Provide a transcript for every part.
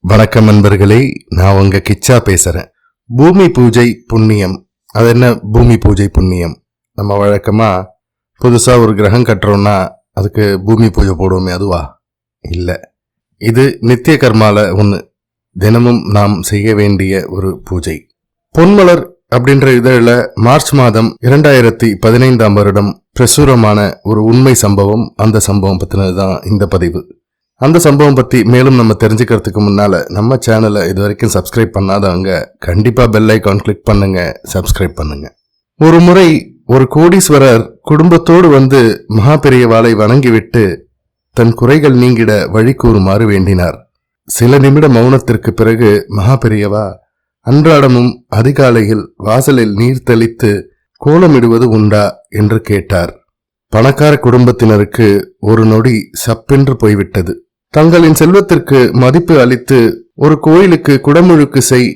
வணக்கம் நண்பர்களே, நான் உங்க கிச்சா பேசுறேன். பூமி பூஜை புண்ணியம். அது என்ன பூமி பூஜை புண்ணியம்? நம்ம வழக்கமா புதுசா ஒரு கிரகம் கட்டுறோம்னா அதுக்கு பூமி பூஜை போடுவோமே, அதுவா? இல்லை, இது நித்திய கர்மால ஒன்று. தினமும் நாம் செய்ய வேண்டிய ஒரு பூஜை. பொன்மலர் அப்படின்ற இதழில் மார்ச் மாதம் 2015 வருடம் பிரசுரமான ஒரு உண்மை சம்பவம். அந்த சம்பவம் பற்றினதுதான் இந்த பதிவு. அந்த சம்பவம் பற்றி மேலும் நம்ம தெரிஞ்சுக்கிறதுக்கு முன்னால் நம்ம சேனலை இது வரைக்கும் சப்ஸ்கிரைப் பண்ணாதவங்க கண்டிப்பாக பெல் ஐக்கான் கிளிக் பண்ணுங்க, சப்ஸ்கிரைப் பண்ணுங்க. ஒரு முறை ஒரு கோடீஸ்வரர் குடும்பத்தோடு வந்து மகாபெரியவாளை வணங்கிவிட்டு தன் குறைகள் நீங்கிட வழி கூறுமாறு வேண்டினார். சில நிமிட மௌனத்திற்கு பிறகு மகாபெரியவா அன்றாடமும் அதிகாலையில் வாசலில் நீர் தெளித்து கோலமிடுவது உண்டா என்று கேட்டார். பணக்கார குடும்பத்தினருக்கு ஒரு நொடி சப்பென்று போய்விட்டது. தங்களின் செல்வத்திற்கு மதிப்பு அளித்து ஒரு கோயிலுக்கு குடமுழுக்கு செய்,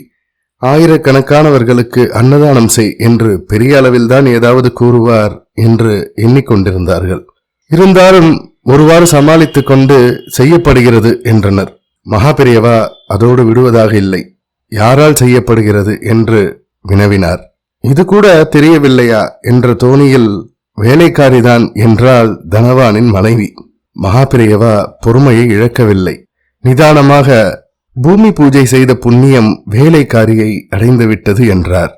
ஆயிரக்கணக்கானவர்களுக்கு அன்னதானம் செய் என்று பெரிய அளவில்தான் ஏதாவது கூறுவார் என்று எண்ணிக்கொண்டிருந்தார்கள். இருந்தாலும் ஒருவாறு சமாளித்துக் கொண்டு செய்யப்படுகிறது என்றனர். மகாபெரியவா அதோடு விடுவதாக இல்லை. யாரால் செய்யப்படுகிறது என்று வினவினார். இது கூட தெரியவில்லையா என்ற தோணியில் வேலைக்காரிதான் என்றால் தனவானின் மனைவி. மகாபெரியவா பொறுமையை இழக்கவில்லை. நிதானமாக பூமி பூஜை செய்த புண்ணியம் வேலைக்காரியை அடைந்துவிட்டது என்றார்.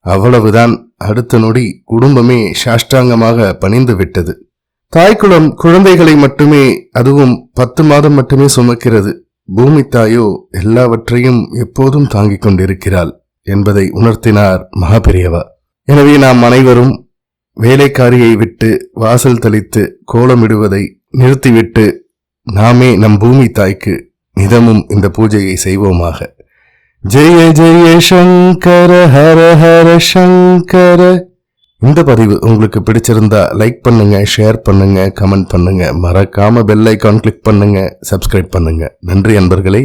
அவ்வளவுதான். அடுத்த நொடி குடும்பமே சாஷ்டாங்கமாக பணிந்து விட்டது. தாய்க்குளம் குழந்தைகளை மட்டுமே, அதுவும் 10 மாதம் மட்டுமே சுமக்கிறது. பூமி தாயோ எல்லாவற்றையும் எப்போதும் தாங்கிக் கொண்டிருக்கிறாள் என்பதை உணர்த்தினார் மகாபெரியவா. எனவே நாம் அனைவரும் வேலைக்காரியை விட்டு வாசல் தெளித்து கோலமிடுவதை நிறுத்திவிட்டு நாமே நம் பூமி தாய்க்கு நிதமும் இந்த பூஜையை செய்வோமாக. ஜெய ஜெய சங்கர ஹர ஹர சங்கர. இந்த பதிவு உங்களுக்கு பிடிச்சிருந்தா லைக் பண்ணுங்க, ஷேர் பண்ணுங்க, கமெண்ட் பண்ணுங்க. மறக்காம பெல் ஐக்கான் கிளிக் பண்ணுங்க, சப்ஸ்கிரைப் பண்ணுங்க. நன்றி நண்பர்களே.